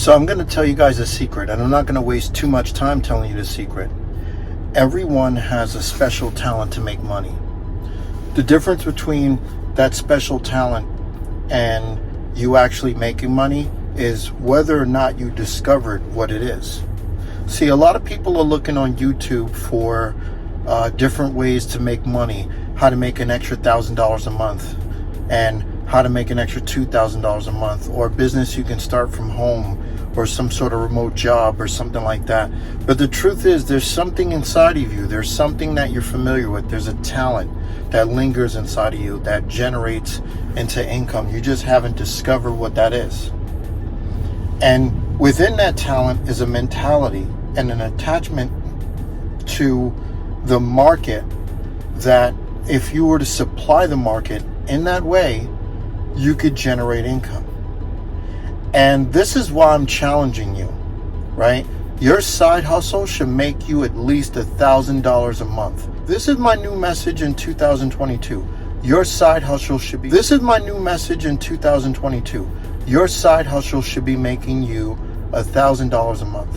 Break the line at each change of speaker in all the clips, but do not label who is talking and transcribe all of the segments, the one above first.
So I'm going to tell you guys a secret, and I'm not going to waste too much time telling you the secret. Everyone has a special talent to make money. The difference between that special talent and you actually making money is whether or not you discovered what it is. See, a lot of people are looking on YouTube for different ways to make money, how to make an extra $1,000 a month, and how to make an extra $2,000 a month, or a business you can start from home, or some sort of remote job or something like that. But the truth is, there's something inside of you. There's something that you're familiar with. There's a talent that lingers inside of you that generates into income. You just haven't discovered what that is. And within that talent is a mentality and an attachment to the market that if you were to supply the market in that way, you could generate income. And this is why I'm challenging you, right? Your side hustle should make you at least $1,000 a month. This is my new message in 2022. Your side hustle should be, this is my new message in 2022. Your side hustle should be making you $1,000 a month.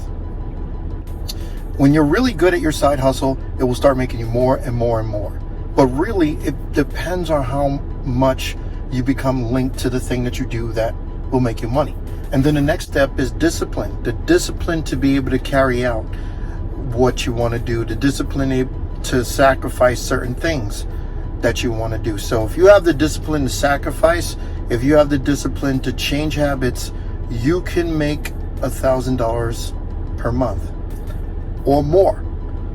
When you're really good at your side hustle, it will start making you more and more and more. But really, it depends on how much you become linked to the thing that you do that will make you money. And then the next step is discipline. The discipline to be able to carry out what you want to do. The discipline to sacrifice certain things that you want to do. So if you have the discipline to sacrifice, if you have the discipline to change habits, you can make $1,000 per month or more.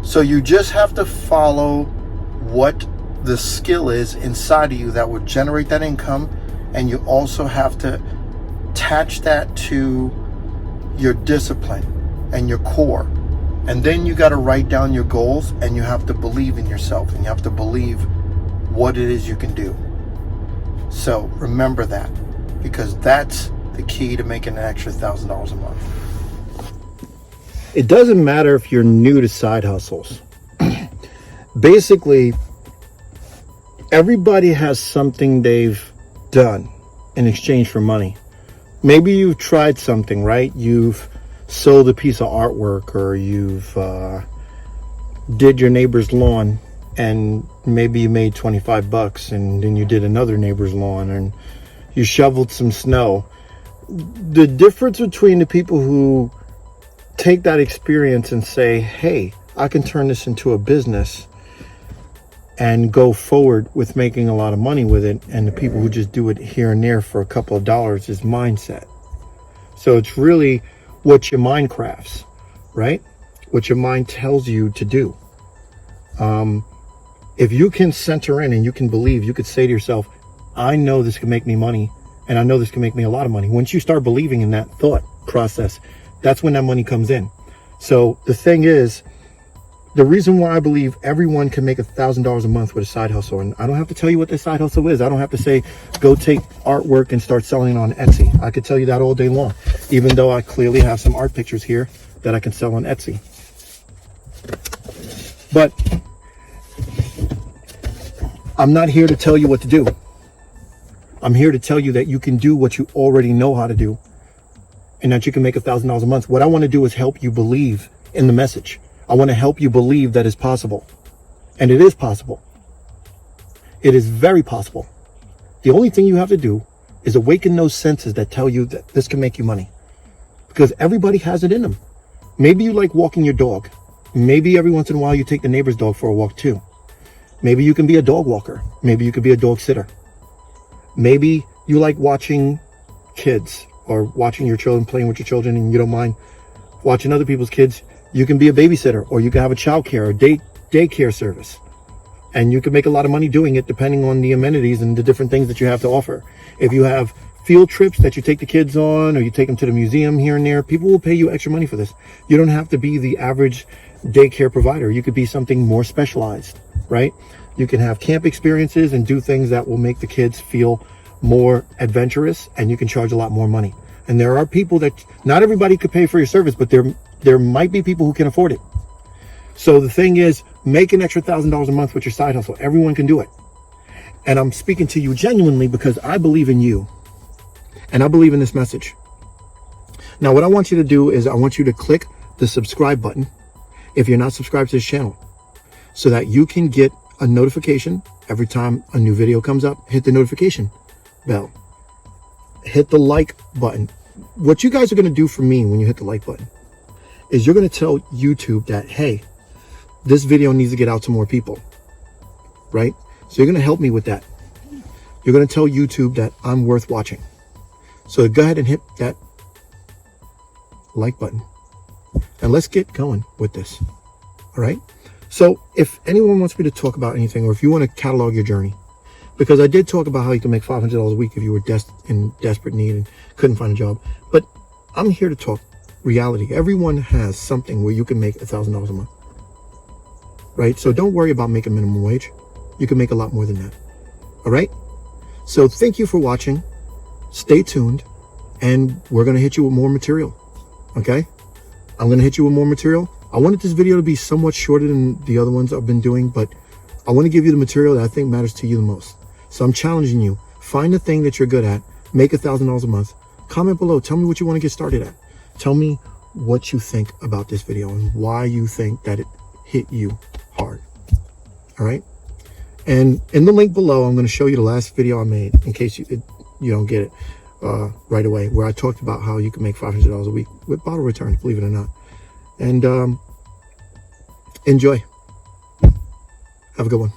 So you just have to follow what the skill is inside of you that would generate that income, and you also have to attach that to your discipline and your core. And then you got to write down your goals, and you have to believe in yourself, and you have to believe what it is you can do. So remember that, because that's the key to making an extra $1,000 a month. It doesn't matter if you're new to side hustles. Basically, everybody has something they've done in exchange for money. Maybe you've tried something, right? You've sold a piece of artwork, or you've did your neighbor's lawn, and maybe you made 25 bucks, and then you did another neighbor's lawn, and you shoveled some snow. The difference between the people who take that experience and say, hey, I can turn this into a business and go forward with making a lot of money with it, and the people who just do it here and there for a couple of dollars, is mindset. So it's really what your mind crafts, right? What your mind tells you to do. If you can center in and you can believe, you could say to yourself, I know this can make me money, and I know this can make me a lot of money. Once you start believing in that thought process, that's when that money comes in. So the thing is, the reason why I believe everyone can make $1,000 a month with a side hustle, and I don't have to tell you what the side hustle is. I don't have to say, go take artwork and start selling it on Etsy. I could tell you that all day long, even though I clearly have some art pictures here that I can sell on Etsy. But I'm not here to tell you what to do. I'm here to tell you that you can do what you already know how to do, and that you can make $1,000 a month. What I want to do is help you believe in the message. I want to help you believe that it's possible. And it is possible. It is very possible. The only thing you have to do is awaken those senses that tell you that this can make you money. Because everybody has it in them. Maybe you like walking your dog. Maybe every once in a while you take the neighbor's dog for a walk too. Maybe you can be a dog walker. Maybe you could be a dog sitter. Maybe you like watching kids, or watching your children, playing with your children, and you don't mind watching other people's kids. You can be a babysitter, or you can have a child care or daycare service. And you can make a lot of money doing it, depending on the amenities and the different things that you have to offer. If you have field trips that you take the kids on, or you take them to the museum here and there, people will pay you extra money for this. You don't have to be the average daycare provider. You could be something more specialized, right? You can have camp experiences and do things that will make the kids feel more adventurous, and you can charge a lot more money. And there are people that, not everybody could pay for your service, but there might be people who can afford it. So the thing is, make an extra $1,000 a month with your side hustle. Everyone can do it. And I'm speaking to you genuinely because I believe in you. And I believe in this message. Now, what I want you to do is I want you to click the subscribe button if you're not subscribed to this channel, so that you can get a notification every time a new video comes up. Hit the notification bell. Hit the like button. What you guys are going to do for me when you hit the like button is you're going to tell YouTube that, hey, this video needs to get out to more people, right? So you're going to help me with that. You're going to tell YouTube that I'm worth watching. So go ahead and hit that like button, and let's get going with this. All right. So if anyone wants me to talk about anything, or if you want to catalog your journey, because I did talk about how you can make $500 a week if you were in desperate need and couldn't find a job, but I'm here to talk reality. Everyone has something where you can make $1,000 a month, right? So don't worry about making minimum wage. You can make a lot more than that. All right. So thank you for watching. Stay tuned, and we're going to hit you with more material. Okay. I'm going to hit you with more material. I wanted this video to be somewhat shorter than the other ones I've been doing, but I want to give you the material that I think matters to you the most. So I'm challenging you. Find the thing that you're good at. Make $1,000 a month. Comment below. Tell me what you want to get started at. Tell me what you think about this video and why you think that it hit you hard. All right. And in the link below, I'm going to show you the last video I made in case you don't get it right away, where I talked about how you can make $500 a week with bottle returns, believe it or not. And enjoy. Have a good one.